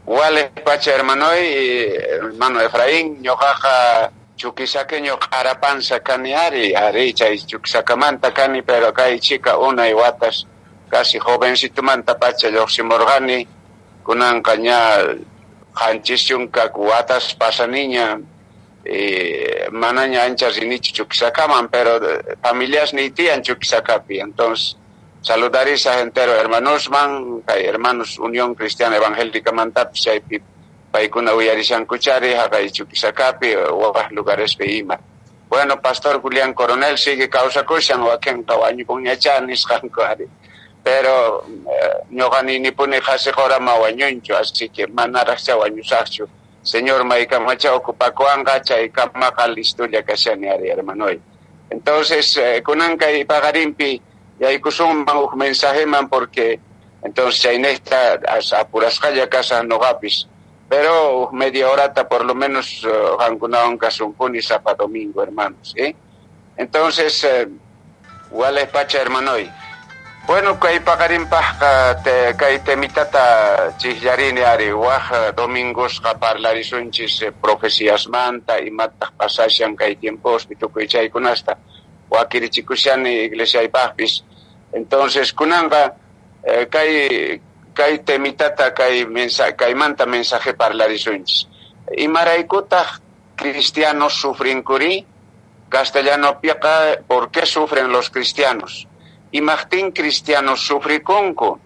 Wale pacha hermano Efraín, ñoqaqa chukisake ñoqarapansa kani ari chay chukisakamanta kani, pero kay chica unay watas casi jovencitumanta pacha lluqsimurqani, kunanqa ña qanchis chunka watas pasaniña, manaña ancha rinichu chukisakaman, pero familias ni tian chukisakapi. Entonces saludarisa entero hermanosman, kay hermanos Unión Cristiana Evangélica mantapis chaypi paykuna uyarishankuchari haqay chukisakapi waq lugares ima. Bueno, Pastor Julián Coronel sigue kawsakushan wakinqa wañukunñacha nisqanku ari, pero ñuqani nipuni qasiqurama wañunchu, así que manaraqcha wañusaqchu. Señor maykamacha ocupakuanqa chaykamaqa listulla kashani ari hermanoy. Entonces kunanqa pagarimpi yaykusunman uj mensajeman, porque entonces chaynesta apurasqalla kasaq nuqapis, pero media horata por lo menos qankunawan kasumpuni sapa domingo, hermanos, ¿eh? Entonces wale pacha hermanoy. Bueno, kay paqarimpaq kay temitata chillarini ari waq domingosqa parlarisunchis profeciasmanta imataq pasashan kay tiempos tukuy chaykunasta wakirichikushani iglesiaypaqpis. Entonces kunanqa kay temitata kaymanta mensaje parlarisunchis. Imaraykutaq cristianos sufrinkuri, castellanopiqa ¿por qué sufren los cristianos? Imaqtin cristianos sufrikunku,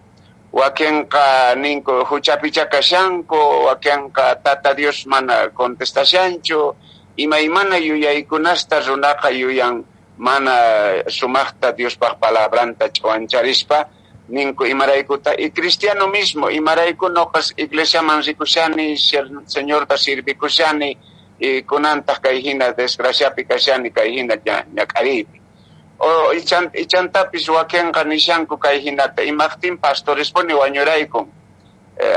wakinqa ninku huchapicha kashanku, wakinqa tata Dios mana contestashanchu, imaymana yuyaykunasta runaqa yuyan mana sumaqta Diospaq palabranta ch'uancharispa ninku imaraykuta, y cristiano mismo imarayku noqas iglesiaman rikushani, señorta sirvikushani, y kunantaq kay hina desgraciapi kashani kay hina ñak'aripi. O ichantapis wakinqa nishanku kay hinata imaqtin pastorespuni wañurayku,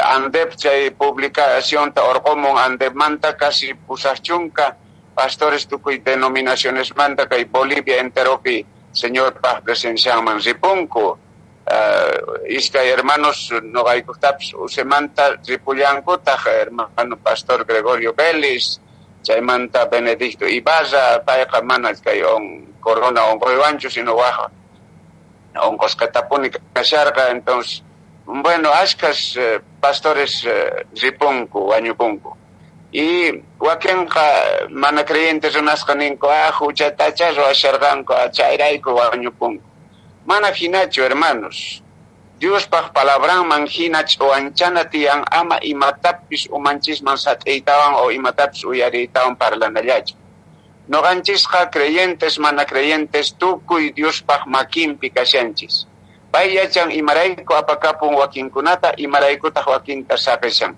andep chay publicacionta orqomun andepmanta kasi pusaqchunka pastores tukuy denominaciones manta kay Bolivia enteropi señor paq presenciaman ripunku, iskay hermanos noqaykutapis usemanta ripullankutaq hermano pastor Gregorio Vélez, chaymanta Benedicto Ibarra, payqa mana kay corona onquywanchu sino waq onqusqatapuni kasharqa. Entonces bueno, ashkas pastores ripunku wañupunku, y wakinqa mana creyentes runasqa ninku huchatacha ruwasharqanku chayrayku wañupunku. Mana hinachu hermanos, Diospaq palabranman hina ch'uanchana tiyan ama imatapis umanchisman sat'iytawan o imatapis uyariytawan parlanallachu. Noqanchisqa creyentes mana creyentes tukuy Diospaq makinpi kashanchis. Pay yachan imarayku apakapun wakinkunata, imaraykutaq wakinta saqishan.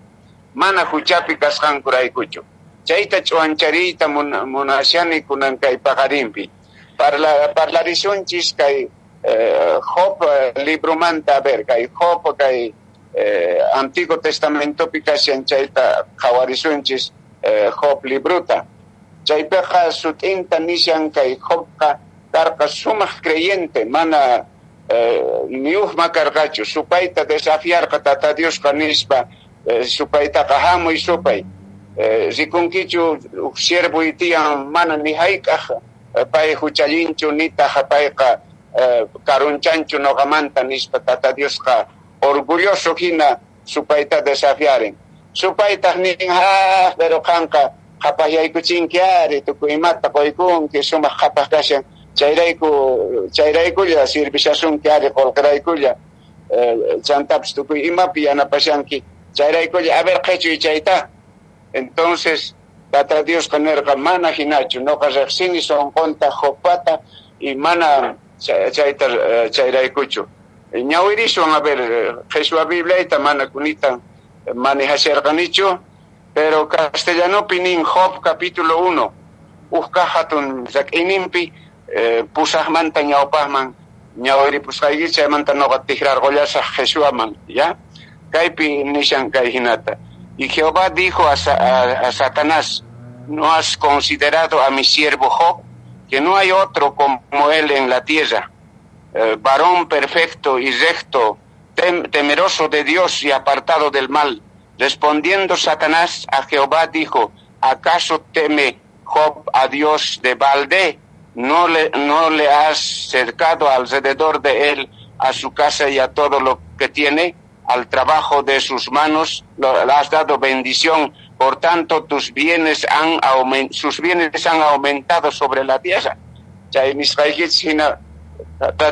Mana huchapi kasqankuraykuchu. Chayta ch'uanchariyta munashani kunan kay paqarimpi. Parlarisunchis kay Job libro manta, a ver, kay Job kay Antiguo Testamento pikashan chayta qhawarisunchis Job libruta. Chaypiqa sutinta nishan kay Jobqa karqa sumaq creyente, mana niuqma karqachu, supayta desafiarqa tata Diosqa nispa, supaytaqa hamuy supay, rikunkichu siervoy tiyan mana ni hayk'aq pay huchallinchu nitaq payqa karunchanchu noqamanta nispa tata Diosqa orgulloso hina supayta desafiaren. Supaytaq nin pero qanqa qhapasyaykuchinki ari tukuymata quykunki sumaq qhapaq kashan, chayraykulla sirvishasunki ari qolqiraykulla, chantapis tukuy imapi yanapashanki chayraykulla a ver qhechuy chayta. Entonces tata Diosqa nirqa mana hinachu, noqa riqsini sonqonta Jobpata y mana chayta chayraykuchu. Ñawirishun a ver Jesús Biblia mana kunita manejasharqanichu, pero castellanopi nin Job capítulo 1 uqa hatun zak'inimpi pusaqmanta ñawpaqman ñawiripusqayki chaymanta noqa tikrarqullasaq Jesuaman, ya kaypi nishan kay hinata. Y Jehová dijo a Satanás: ¿no has considerado a mi siervo Job, que no hay otro como él en la tierra, varón perfecto y recto, temeroso de Dios y apartado del mal? Respondiendo Satanás a Jehová dijo, ¿acaso teme Job a Dios de balde? ¿No le has cercado alrededor de él a su casa y a todo lo que tiene? Al trabajo de sus manos le has dado bendición, por tanto sus bienes han aumentado sobre la tierra.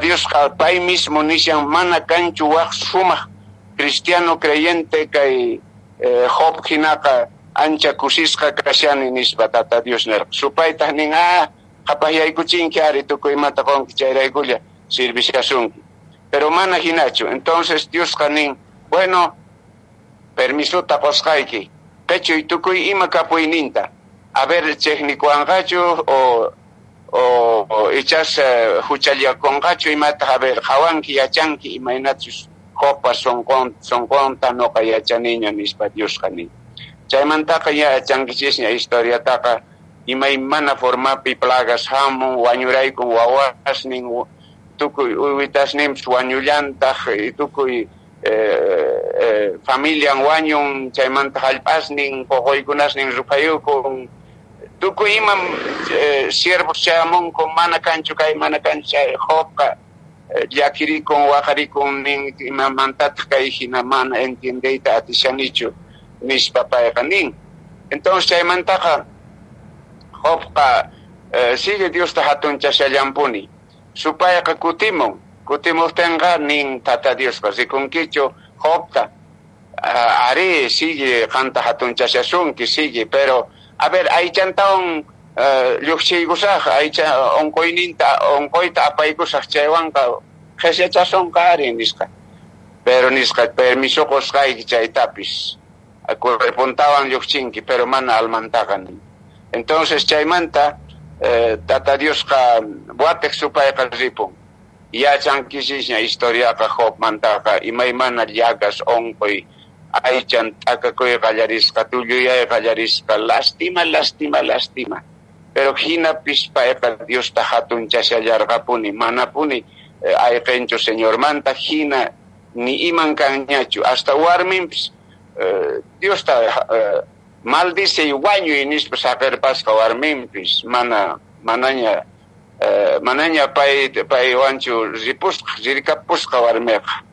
Dios pai mismo nishan mana canchu waq suma cristiano creyente kay Job hinaka ancha kusisqa kashani nispa tata Dios ner supayta nin qapayaykuchinki ari tukuy mata qonki chayraykulla sirvishasunki pero mana hinachu. Entonces Dios nin bueno permisuta qosqayki pecho y tukuy ima kapuyninta a ver técnico angachu o echas huchalia con gacho y mata a ver jawanki yachanki imainatus copa son conta no kaya chaniña nispa Dios kani chaymantaka ya chankichisña historia taka imaymana formapi plagas hamun wañuray con wawas nin tukuy uwitas nim wañullantaj y tukuy familia wañun chaymanta hallpas nin poqoykunas nin rupayukun tukuy imam siervos chamon con mana cancho kay mana cancha hopka yakiri con wakari con nin imamantat kay hina mana entiendeita atishanichu mis papay kanin. Entonces chaymantaka hopka sigue Dios tahatun chashallampuni supaya ka kutimon tenga nin tata Dios kasi con kicho hopka are sigue canta hatun chashasun que sigue pero a ver, hay chantaon yuxigusaj, hay onkoita apaigusaj chaywanka, jesechason kari niska. Pero niska permiso koskay chaytapis. Repuntaban yuxchinki, pero mana almantagan. Entonces chaymanta tata Dios ka buatek supay ka ripon. Ya chankisisnya historia ka Job mantaka imaymana llagas onkoy aychan akakoy qallarisqa tulluyay qallarisqa lastima pero hina pispayqa Dios ta hatun chashallarqapuni manapuni ayqenchu señor manta hina ni iman kanñachu hasta warminpis Dios ta maldice y wañuy nispa saqirpasqa warminpis manaña pay wanchu rikapusqa warmiqa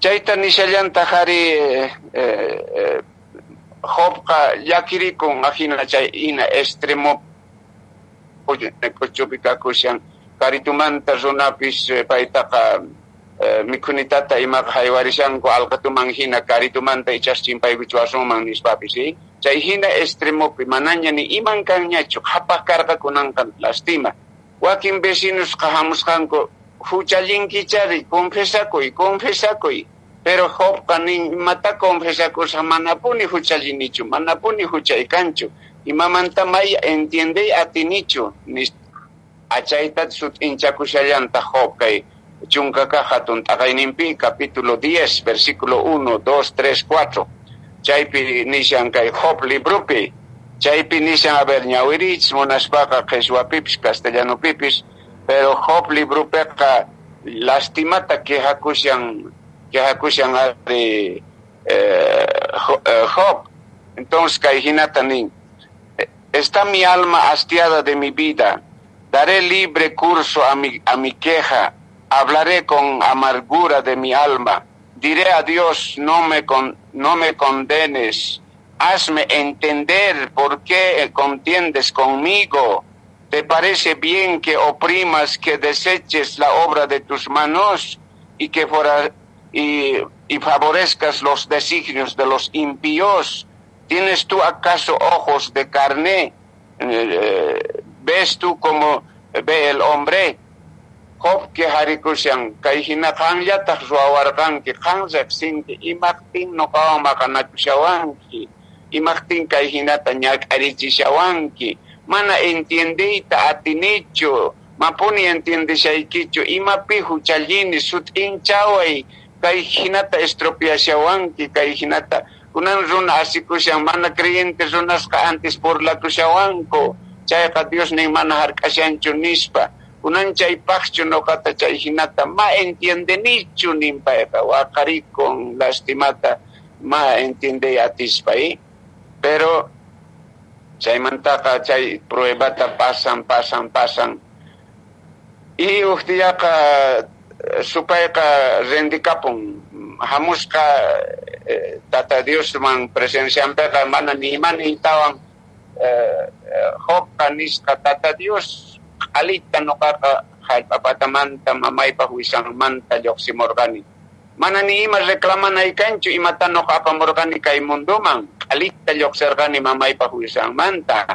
chayta nishallanta hari Jobqa yakiri con ajina chay ina extremo kuchupikakushan karitumanta runapis paytaqa mikhunitata imaqa haywarishanku alqatuman hina karitumanta ichaschinpaykuchu asunman nispapis chay hina extremopi manaña ni iman kanñachu qhapaq karqakunanqa lastima wakin vecinos qahamusqanku huchallinkichari confesakuy pero Job kanin mata confesakusa manapuni huchallinichu manapuni huchaykanchu imamanta maya entiende atinichu achayta sut inchakushallanta Job kay chunkaka hatun taqayninpi capítulo 10 versículo 1 2 3 4 chaypi nishan kay Job librupi chaypi nishan a ver ñawirich munaspaqa qhichwapipis castellanopipis pero Job librupiqa lastimata quejakushan de Job. Entonces Kaijinatanin, está mi alma hastiada de mi vida, daré libre curso a mi queja, hablaré con amargura de mi alma, diré a Dios no me condenes, hazme entender por qué contiendes conmigo. ¿Te parece bien que oprimas, que deseches la obra de tus manos y favorezcas los designios de los impíos? ¿Tienes tú acaso ojos de carne? ¿Ves tú como ve el hombre? Job que harikushan kaihina kanya taksuawarkan ki kansak sinki imaktin no kawamakanakushawanki imaktin kaihina tanyak arichishawanki mana entiende ta atinicho mapuni entiende shaikicho imapi huchallini sut inchawai kahinata estropiashawanki kahinata kunan runa asikushan mana creyente runas ka antes por la kushawanko chayqa Dios nin mana harkashanchu nispa kunan chay pakchu no kata chay hinata ma entiende nichu nimpayqa waqarikun lastimata ma entiende atispai, pero chay mantaka chay pruebata pasan. Y uhtiyaka supayka rendikapun hamuska tata Dios man presenciampeka mana nimani tawang Job kanisca tata Dios alita no kaka halpapatamanta mamay pahuisang manta yoksimorgani mana ni ima reklaman ay kancho imata no kapamorgani kay munduman alita yoksergani mamay pahuisang manta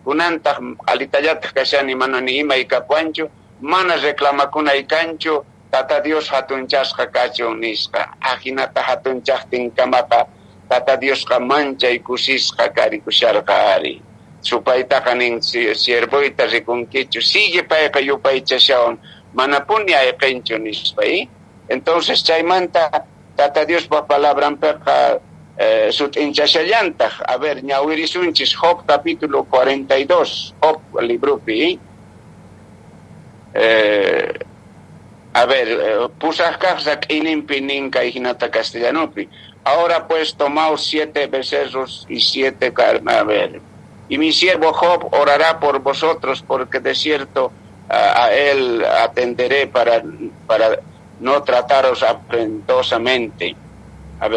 kunanta alita yat kasya ni mana ni ima ikapuancho mana reklama kunay kancho tata Dios hatunchas kakacho niska ahinata hatunchas tingkamaka tata Dios ka mancha ikusis kakari kusyar kaari supaita kaning sierboita rikunkichu sigue pa kayupay chasyaon manapunya ekencho nispay entonces chaymanta tata Dios pa palabran peka sut inchasayanta a ver ñawirisunchis Job capítulo 42 Job libro pi a ver, pusascafsac inimpinin hinata castellanopi. Ahora pues tomaos 7 becerros y 7 carnes. A ver, y mi siervo Job orará por vosotros, porque de cierto a él atenderé para no trataros afrentosamente. A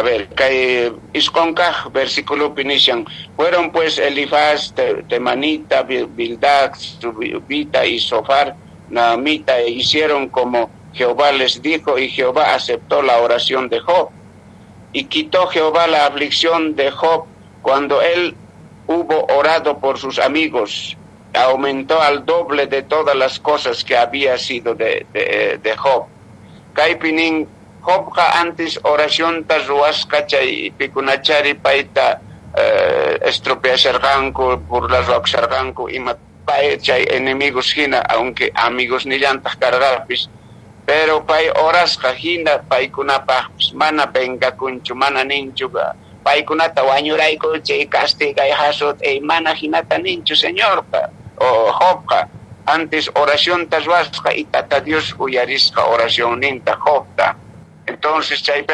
ver, que Isconcaj, versículo Pinician, fueron pues Elifaz, Temanita, Bildad, Subita y Sofar, Naamita, e hicieron como Jehová les dijo, y Jehová aceptó la oración de Job. Y quitó Jehová la aflicción de Job cuando él hubo orado por sus amigos, aumentó al doble de todas las cosas que había sido de Job. Kaipinin Job antes oración tazuasca chay pikunachari paita estropeasarganco por las roxarganco y matpae chay enemigos hina aunque amigos ni llantas cargapis pero pay horas hina pay kunapa mana benga kunchu mana ninchuga pay kunata wanyuraiko chay castiga y hasot e mana hinata ninchu señor o Jobka antes oración tazuasca y tata Dios uyarisca oración ninta Jobta. Entonces, chay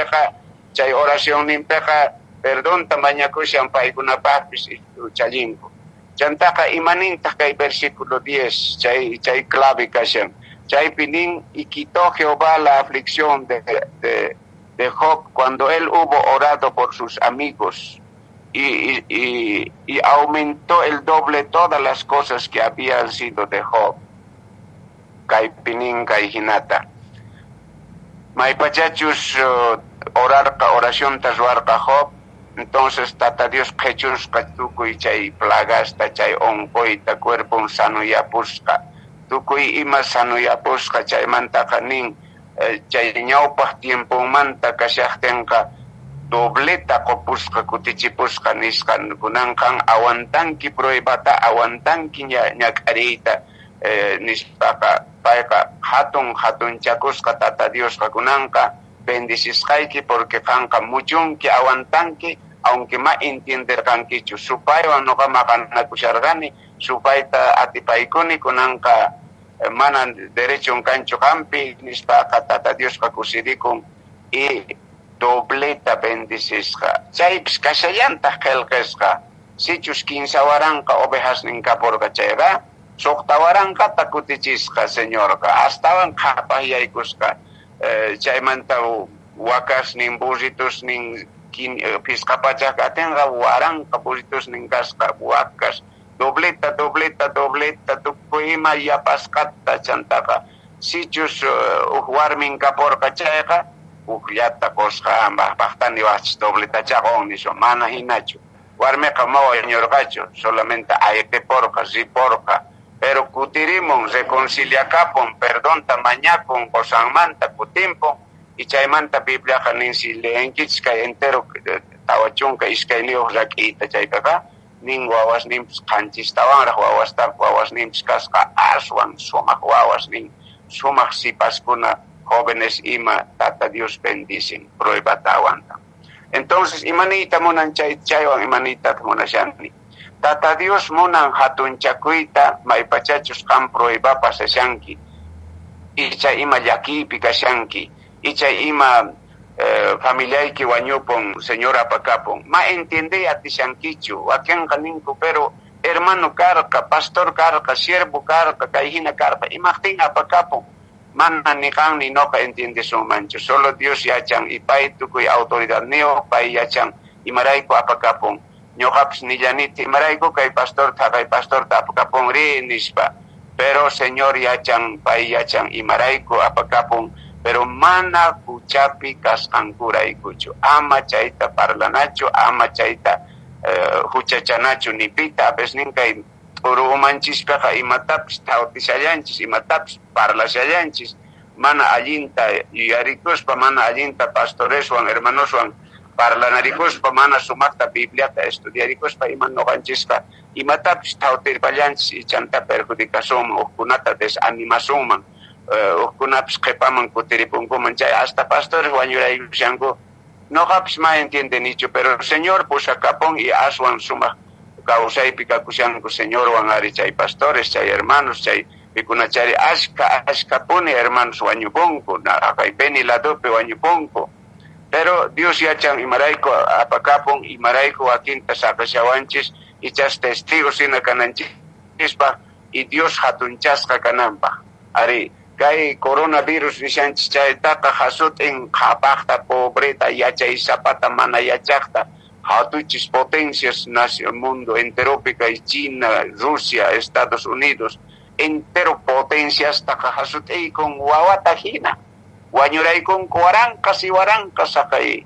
oración nimpeja, perdón, tamaña kusyan paikuna papis y chalinko. Chantaka imaninta kay versículo 10, chay clave kasyan. Chay pinin y quitó Jehová la aflicción de Job cuando él hubo orado por sus amigos y aumentó el doble todas las cosas que habían sido de Job. Kay pinin kay hinata. Maipachachus oración tazuarca Job, entonces tata Dios quechus katukuy chay plagas ta chay onkoy ta cuerpo sano yapusca, tukuy ima sano yapusca chay manta kanin chay ñawpaj tiempo manta kashachtenka dobleta kopusca kutichipusca niskan kunankan awantanki pruebata awantanki ñakarita nispaka paika hatun chakusqa tata Dios kakunanka bendicisqayki porque kanka muchunki awantanki aunque ma entender kankichu supaywan noqa maqanakusharqani supayta atipaykuni kunanka mana derecho kanchu kampi nispaka tata Dios kakusirikun y dobleta bendicisqa chaypis kashallantaq qillqisqa sichus kinsawaranqa ovejas ninkaporqa chayqa Soktawaranka takutichisqa señorka astawan qhapaqyaykusqa chaymanta wakas nin burritos nin pisqapachaka atinqa waranqa burritos nin kasqa wakas dobleta tukuyma yapasqata chantaqa sichus warmin kaporqa chayqa llata kosqa paqtani wachis dobleta chaqon nisho mana hinachu warmiqa mawañurqachu solamente aypeporqa riporqa pero kutirimon reconciliacapon perdón tamañacon osanmanta kutimpo y chaymanta Biblia kanin si leenkich kay entero tawachunka iskayniyuq rak'ita chaykaka nin wawas nin qanchis tawanraq wawas nin kasqa aswan sumaq wawas nin sumaq sipaskuna jóvenes ima tata Dios bendicen pruebata awanta entonces imanita munan chaywan imanita munashani tata Dios munan hatun chakuyta maypachachus kan prueba pasashanki icha ima llakipi kashanki Ichay ima familiayki wañupon, señora apakapon. Ma entiende atishankichu, wakian kaninku, pero hermano karka, pastor karka, siervo karka, kaihina karka, imagtin apakapon. Mana ni kang ni no ka entiende so mancho. Solo Dios yachang ipay tukoy autoridad neo, pay yachang imaray ko apakapon. Nyokaps ni Janit, imaray ko kay pastor ta apakapon rin nispa. Pero Señor yachang, pay yachang imaray ko apakapon. Pero mana kuchapi kas angkuray kucho. Ama chaita parlanacho, ama chaita huchachanacho nipita. Apes ninkay uru umanchis peka imataps tautisayanchis, imataps parlasayanchis. Mana allinta yarikuspa, mana allinta pastoreswan, hermanoswan parlanarikuspa, mana sumakta bibliata estudiarikuspa, iman noganchispa. Imataps tautirpallanchis ichanta perjudicación, ukunata desanimación. Kunaps kepaman kutiripunkuman chay hasta pastores wañurayushanku no kaps ma entiende nicho, pero señor pusakapon y aswan suma kausaypi kakushanku señor wangari chay pastores, chay hermanos, chay pikunachari ashka pone hermanos wañupunku na akaipeni ladope wañupunku, pero Dios yachan imarayko apakapon imarayko akinta sakashawanchis ichas testigos sina kananchispa y Dios hatunchasqa kananpa ari kay coronavirus nishanchis chaytaqa hasut en qhapaqta pobreta yachay zapata mana yachaqta hatuchis potencias mundo enteropi kay China, Rusia, Estados Unidos entero potencias taqa hasut con wawata hina wañuraykun warancas y warancas kay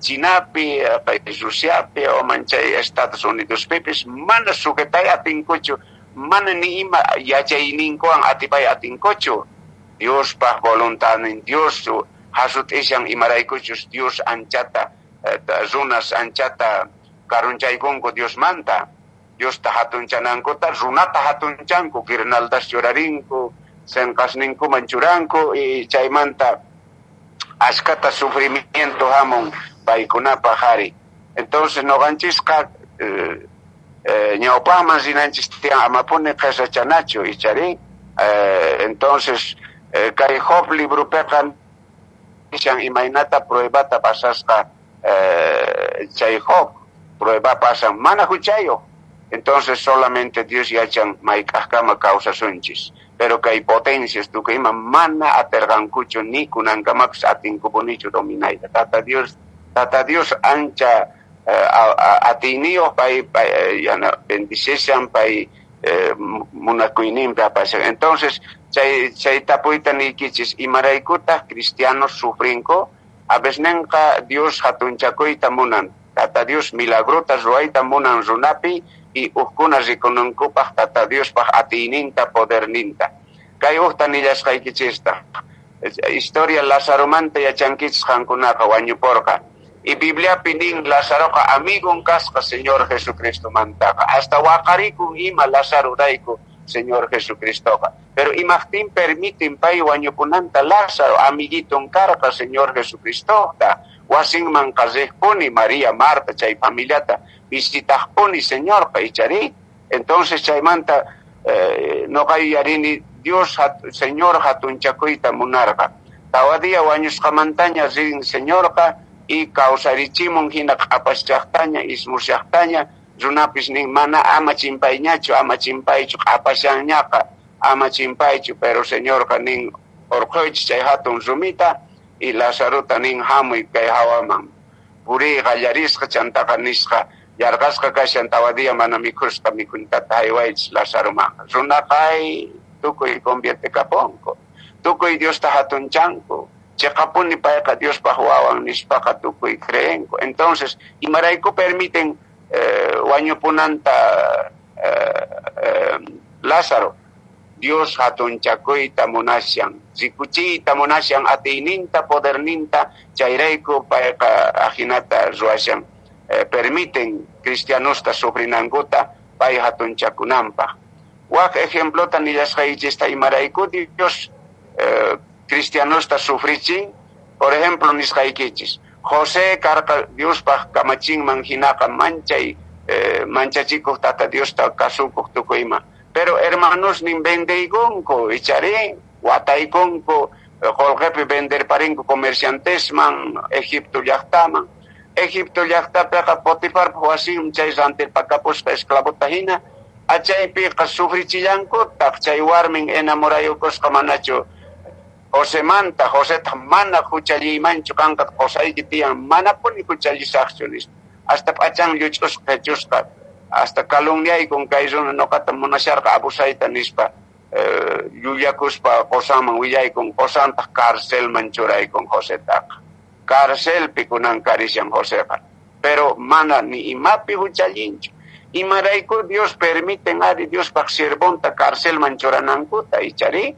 Chinapi, kay Rusiapi o manchay Estados Unidos pipis mana suketay atinkuchu mana ni ima yachayninko ang atipay atinkuchu Dios pa voluntad en Dios hasut isyang imaraykuchus Dios anchata zunas anchata karunchaykunku Dios manta Dios tahatunchanan ta runata hatunchanku kirnaldas llorarinku senkasninku manchuranku y chaymanta askata sufrimiento hamon paykunapa hari entonces noganchisqa ñawpaman sinanchis tiyan amapuni qesachanachu ichari entonces kay Job libro pekan isang imaynata pruebata pasasqa chay Job prueba pasan mana huchayo entonces solamente Dios yachan maykajkama causasunchis pero kay potencias tu kay mana atergankucho ni kunankamapas atinkupunichu dominayta tata Dios ancha atinio pay yana bendicesian pay munakuinimpa pasan entonces chay tapuita nikichis imaraykuta cristianos sufrinko abesnenqa Dios hatunchakuyta munan tata Dios milagrotas ruayta munan runapi y ukkuna rikunankupaq tata Dios paq atininta poderninta kay uqta nillasqaykichista historia Lázaro manta yachankichis qankunaqa wañuporqa y Biblia pinin Lázaro ka amigon kasqa Señor Jesucristo mantaqa hasta waqarikun ima Lázaro rayku Señor Jesucristo pero imagtin permiten pay wañupunanta Lázaro amiguiton karqa Señor Jesucristo wasin man qasejpuni María Marta chay familiata visitajpuni Señor paychari entonces chaymanta no yarini Dios Señor hatunchakuyta munarqa tawadia wañusqamantaña rin Señorqa y causarichimun hina q'apaschaqtaña ismushaqtaña runapis nin mana ama chimpayñachu ama chimpaychu q'apashanñaqa ama chimpaychu pero Señorqa nin orquychis chay hatun rumita y Lazarota nin hamuy kay hawaman puri qallarisqa chantaqa nisqa yarqasqa kashan tawadia mana mikhusqa mikuntata haywaychis Lazaroman runaqay tukuy convierte kaponko tukuy Dios ta hatunchanku chekapuni payqa Dios pahuawan nispaqa tukuy creenko entonces imarayku permiten wañupunanta Lázaro Dios hatunchakuyta munasyan rikuchiyta munasyan atininta poderninta chayrayku payqa ajinata ruasyan permiten cristianusta sufrinankuta pay hatunchakunanpaq waq ejemplota nillasqaychista imarayku Dios cristianusta sufrichin por ejemplo nisqaykichis José karqa Diospaq kamachinman hinaqa manchachikuq tata Diosta kasukuq tukuyman pero hermanos nin vendeykunku ichari wataykunku Kolgepi vender parinko comerciantes man Egipto llaqtaman. Egipto llaqtapiqa Potifar huasim chay rantirpakapushqa esclavotahina achaypiqa sufrichillanku chay warmin enamorayukusqa manachu José mana huchallimanchu kanqa qosayki tiyan manapuni huchallisaqchu nispa hasta p'achan lluch'usqa hasta calumniaykun kay runa nuqata munasharqa abusayta nispa llullakuspa qosaman willaykun qosantaq carcelman churaykun Josétaqa carcelpi kunan karishan Joséqa pero mana ni imapi huchallinchu imarayku Dios permiten ari Diospaq sirvonta carcelman churanankuta ichari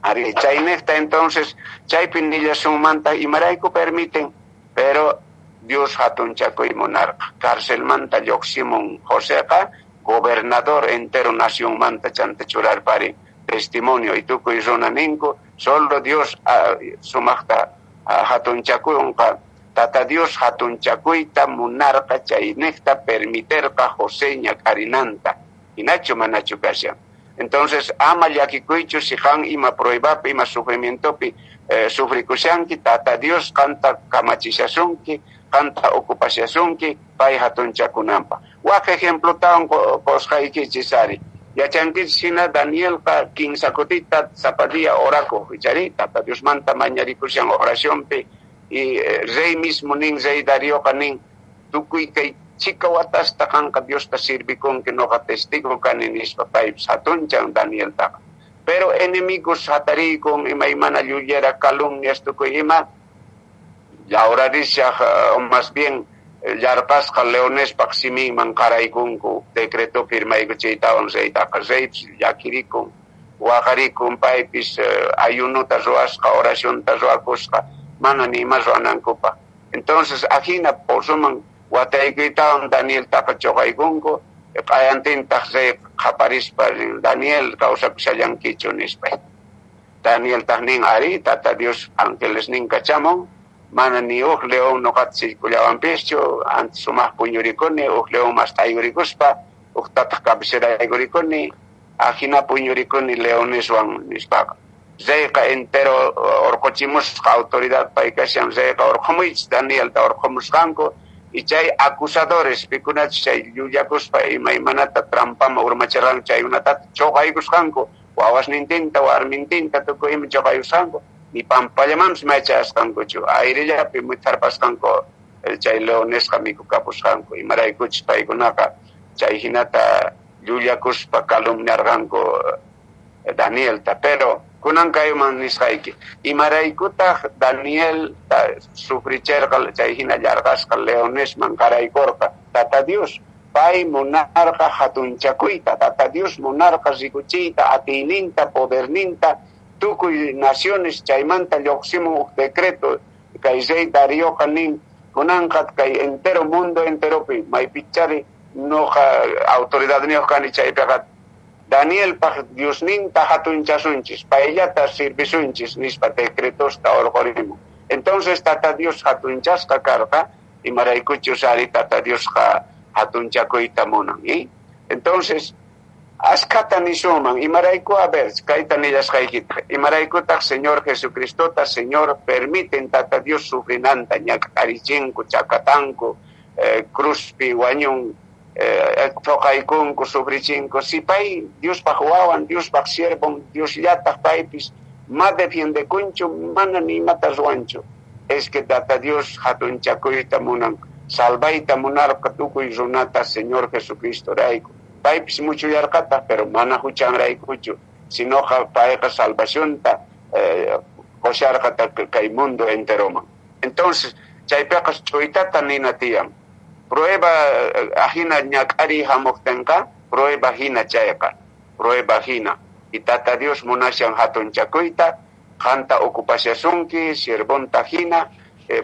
ari chaynekta entonces chaypi nillasunmanta imarayku permiten pero Dios hatunchakuy monarca carcelmanta lluqsimun Joséqa gobernador entero nación manta chanta churar pari testimonio y tukuy runa ninku solo Dios sumaqta hatunchakuyunqa tata Dios hatunchakuyta munarqa chaynekta permiterqa José ñakarinanta hinachu manachu kashan entonces ama llakikuychu si han ima pruebapi ima sufrimientopi sufrikushanki tata Dios qanta kamachishasunki qanta ocupasyashunki pay hatunchakunanpa waq ejemplo tawan qosqaykichis ari yachankichis hina Danielqa kinsakutita zapadilla orakuq ichari tata Dios manta mañarikushan oracionpi y rey mismo nin rey Darioqa nin tukuy kay chika watasta kanqa Diosta sirvikunki noqa testigo kani nispa paypis hatunchan Danieltaqa pero enemigos hatarikun imaymana llullera calumnias tukuy ima llawrarishaq más bien yarqasqa leonespaq siminman qaraykunku decreto firmayku chaytawan reytaqa reypis llakirikun waqarikun paypis ayunuta ruwasqa oracionta ruwakusqa mana nima ruwanankupa entonces ajina porsuman wataykuytawan Danieltaqa chuqaykunku qayantintaq rey qaparispa Daniel kawsakushallankichu nispa Danieltaq nin ari tata Dios ángeles nin kachamun mana ni león noqata sirkullawanpischu antes sumaq puñurikuni león mas taygurikuspa tataq cabeceraygurikuni ajina puñurikuni leoneswan nispaqa reyqa entero orqochimusqa autoridad pay kashan reyqa orqomuychis Danielta orqomusqanku y chay acusadores pikunachis chay llullakuspa imaymanata trampama urmacharqanku chay unatata chuqaykusqanku wawasnintinta warmintinta tukuymi chuqayusqanku ni pampallamanpis maychasqankuchu ayrillapi tarpasqanku chay leonesqa mikukapusqanku imaraykuchis paykunaqa chay hinata llullakuspa calumniarqanku Danielta pero kunankayman nisqayki imaraykutaq Daniel sufricherqa chay hina llarqasqa leonesman qaraykurqa tata Dios pay munarqa hatunchakuyta tata Dios munarqa rikuchiyta atiyninta poderninta tukuy naciones chaymanta lluqsimun decreto kay rey Darioqa nin kunanqa kay entero mundo enteropi maypichari noqa autoridad niyoqkani chaypiqa Danielpaq Diosninta hatunchasunchis payllata sirvisunchis nispa decretosta orqorimun entonces tata Dios hatunchasqa karqa imaraykuchus ari tata Diosqa hatunchakuyta munan entonces askata nisuman imarayku a ver kayta nillasqaykita imaraykutaq Señor Jesucristota Señor permiten tata Dios sufrinanta ñak'arichinku chakatanku cruzpi wañun toqaykunku sufrichinku si pay Diospaq wawan Diospaq siervon Diosllataq paypis ma defiendekunchu mana nimata ruwanchu es que tata Dios hatunchakuyta munan salvayta munarqa tukuy runata Señor Jesucristo rayku paypis mucho yarqata pero mana huchanraykuchu sinoqa payqa salvacionta qosharqata kay mundo enteroman entonces chaypiqa ch'uytata nina tiyan prueba ajina ñak'ari hamuqtinqa prueba hina chayqa prueba hina y tata Dios munashan hatunchakuyta qanta ocupasyashunki sirvonta hina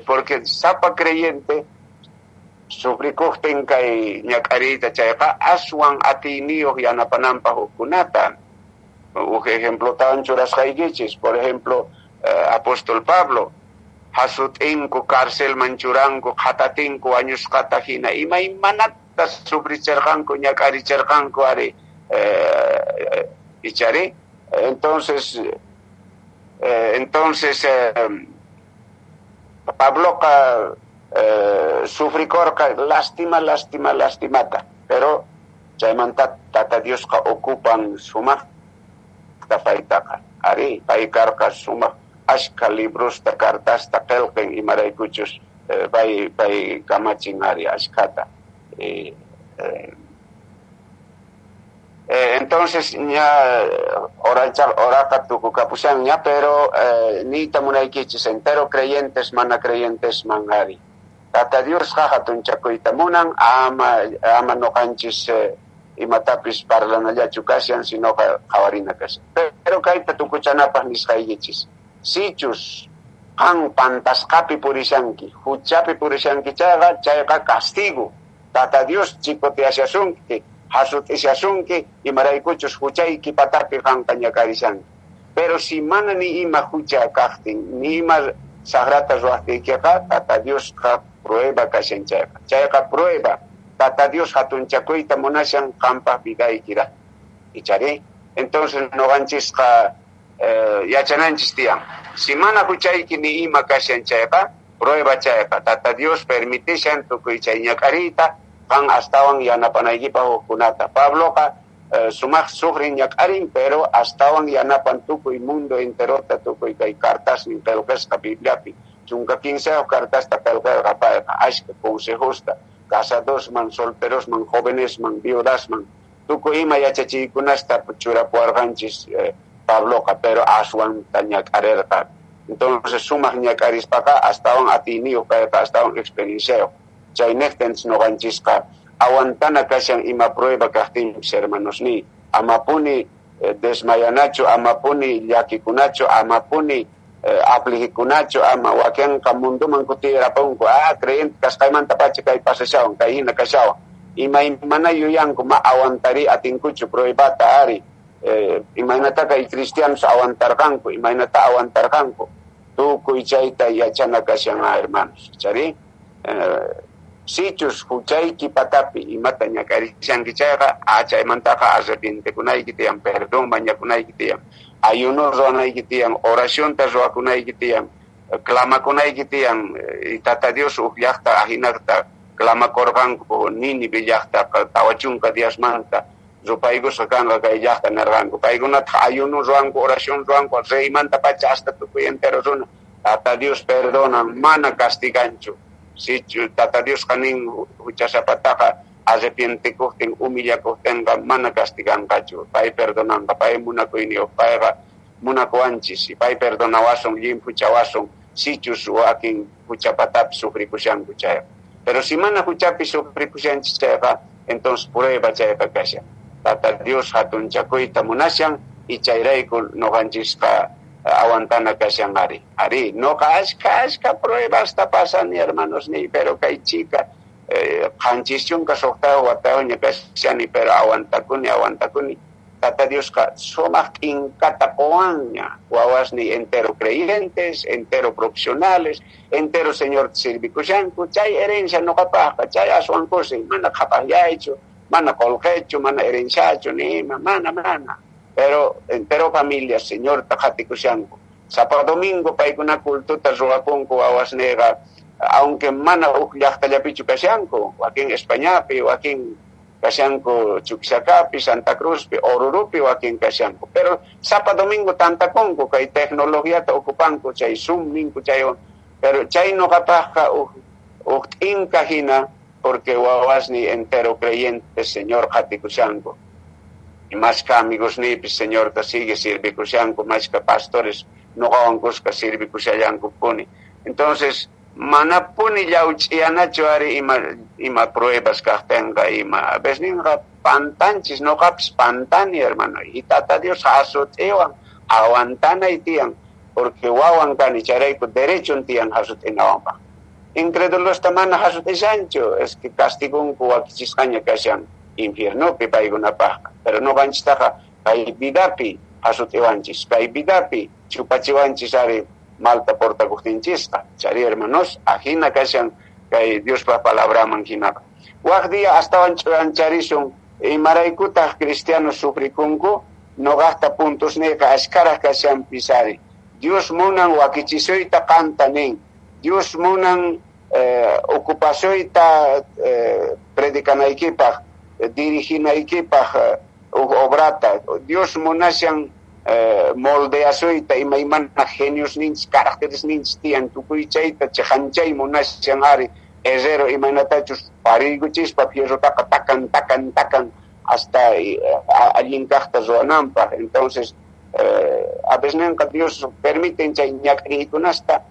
porque sapa creyente sufrikuqtin kay ñak'ariyta chayqa aswan atiyniyoq yanapananpaq hukkunata uj ejemplo tawan churasqaykichis por ejemplo apóstol Pablo hasut'inku carcelman churanku qatatinku wañusqata hina imaymanata sufricharqanku ñak'aricharqanku ari ichari entonces Entonces, Pablo sufri korka lastimata, pero chaymanta tata Dios ka ocupan sumak tapaitaka. Ari paikarka sumak ashka libros ta cartas ta kelken imaray kuchus pai kamaching ari ashkata. Entonces ya oraka tuku kapusangnya, pero ni tamunay kichis entero creyentes mana creyentes mangari. Tata Dios kahatun chakoy tamunang ama no kanchis imatapis parla na ya chukasyan sino kawarina kasi. Pero kahit tatukuchanapah nis kayichis. Sichus ang pantas kapi purisanki, huchapi purisanki chayaka castigo. Tata Dios chipote asyasunki. Hasut isyasunki imaraykuchus huchay kipatapi kang kanya karisan. Pero si mana ni ima hucha kakting, ni ima sagrata zuahti kiaka, tata Dios ka prueba kasyan chayaka. Chayaka prueba, tata Dios hatun chakoy tamunasyan kampa bigay kira. Ichari, entonces no ganchis ka yachananchis tiyang. Si mana huchay ki ni ima kasyan chayaka, prueba chayaka. Tata Dios permitisyan tukoy chay nyakarita, kang astawan yanapan ay kunata. Pablo ka sumak sufrin yak aring, pero astawan yanapan tukoy mundo entero ta tukoy kay kartas ni pelkes ka Bibliapi. Chungka 15 kartas ta pelkes kapay ka aşk consejos ta casados man, solteros man, jóvenes man, viudas man. Tukoy ima yachachikunas ta puchura puarganchis Pablo ka, pero aswan ta nyak arer ka. Entonces sumak nyak aris pa ka astawan atinio kaya ka astawan experiencia. Chay nektens no ganchis ka awantana kasyang imaprueba kahtim hermanos ni amapuni desmayanacho, amapuni yakikunacho, amapuni aplikikunacho, ama wakiang kamundo mangkutira pangko creyente kaskayman tapache kay pasasyawan kay hina kasyawan imana yuyang kuma awantari ating kuchu proibata ari imaynata kay Cristianos awantar kanko, imaynata awantar kanko tu kuichayta yachana kasyang hermanos chari sichus huchay kipatapi imata nyakarisyan kichayaka achay mantaka arrepinte kunay kitiyang perdón banya kunay kitiyang ayuno ronay kitiyang orasyon ta roa kunay kitiyang klama kunay kitiyang itata Dios uhyakta ahinakta klama korkan ko nini bilyakta tawachung ka dias manta zupaygo sakanga kay yakta narangko paygo nat ayuno roan ko orasyon roan ko reimanta pachasta tukoy entero zona tata Dios perdona mana castigancho. Si tata Dios kaning huchasa pataka arrepiente kohting humilla kohten ka mana castigan kacho pai perdonan ka pai muna ko inio pai ka muna ko anchis pai perdona wasong lim hucha wasong si chus waking hucha patap sufri kusyang kuchaya. Pero si mana hucha pi sufri kusyang chaya entonces prueba chaya ka kasya. Tata Dios hatun chakoy tamunasyang ichayray ko no ganchis ka awantana kasyang ari no ka pruebas tapasan ni hermanos ni pero kay chica kanchisyong kasokta watao niya kasyani pero awantakuni tata Dios ka somak inkatakoan niya wawas ni entero creyentes entero profesionales entero señor sirvikusyan ko chay herencia no kapaka chay aswan ko si mana kapahyacho mana kolkecho mana herenciacho ni mana pero entero familia señor takati kusyanko sa domingo pay kuna kulto ta roakon ko awas nega aunque mana uklyak talapichu kasyanko waking Españapi waking kasyanko Chuksakapi Santa Cruz pi Orurupi waking kasyanko pero sa domingo tanta konko kay teknolohiya ta okupan ko chay zooming ko chayon pero chay no kapaka uktin kahina porque wawas ni entero creyente señor kati kusyanko y más que amigos ni señor ta sigue sirvi kusyanko más que pastores no kawangkos ka sirvi kusyanko puni entonces mana puni yauchianacho ari ima pruebas kahtenga ima besnin ka pantanchis no kaps pantani hermano y tata Dios hasot ewan awantana itiang porque wawan kani charay ko derecho tiang hasot inawampa incrédulos tamana hasot isancho es que castigong ko wakichis kanya kasyang infierno pi paigunapah pero no ganchitaka kay bidapi hasut iwanchis kay bidapi chupachiwanchis ari malta porta gustinchista chari hermanos ajina kasyang kay Dios pa palabra manginaka wak dia hasta ancharisong imaraykutah cristianos sufrikunku no gasta puntos ne ka askara kasyang pisari Dios munan wakichisoyta kantanin, Dios munan ocupasoyta predicanaykipaj, diriginaykipaj obrata, Dios munashan moldeasoyta imaymana genios ninch, caracteres ninch tiyan tukuychayta chahanchay munashan ari herrero imaynatachus pariguchispa fierrotaqa takan hasta allinkaqta ruwananpaq. Entonces a veces Dios permite chay ñak'rikunasta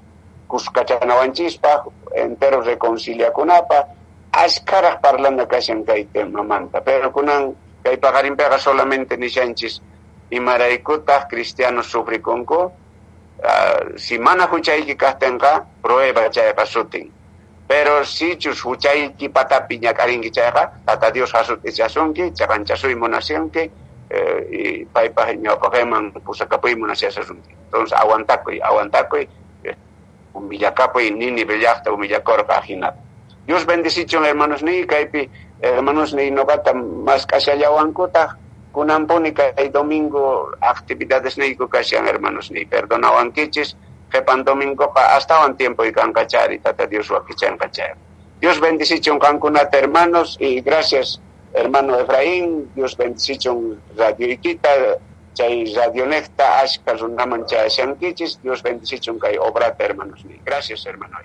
kuskachanawanchispaq entero reconciliakunapaq ashkaraq parlana kashan kay temamanta, pero kunan kay paqarinpiqa solamente nishanchis imaraykutaq cristianos sufrikunku, si mana huchayki kaqtinqa prueba chayqa sutin, pero si chus huchayki patapi ñak'arinki chayqa tata Dios hasutichasunki chakanchasuy munasyanki y paypaq ñawpaqman pusakapuyman asyasasunki. Entonces aguantakuy humillakapuy nini bellaqta humillakorqa ajinata. Dios bendicichon hermanos ni kaypi hermanos ni nogata mas kashallawankutaq kunanpuni kay domingo actividades niku kashan hermanos ni perdonawankichis qepan domingoqa astawan tiempo ikanqachari tata Dios wakichanqachari. Dios bendicichon kankunata hermanos y gracias hermano Efraín, Dios bendicichon radio Iquita, chay radio Necta, ashka runaman chashankichis, Dios bendicichon kay obrata hermanos ni. Gracias hermano.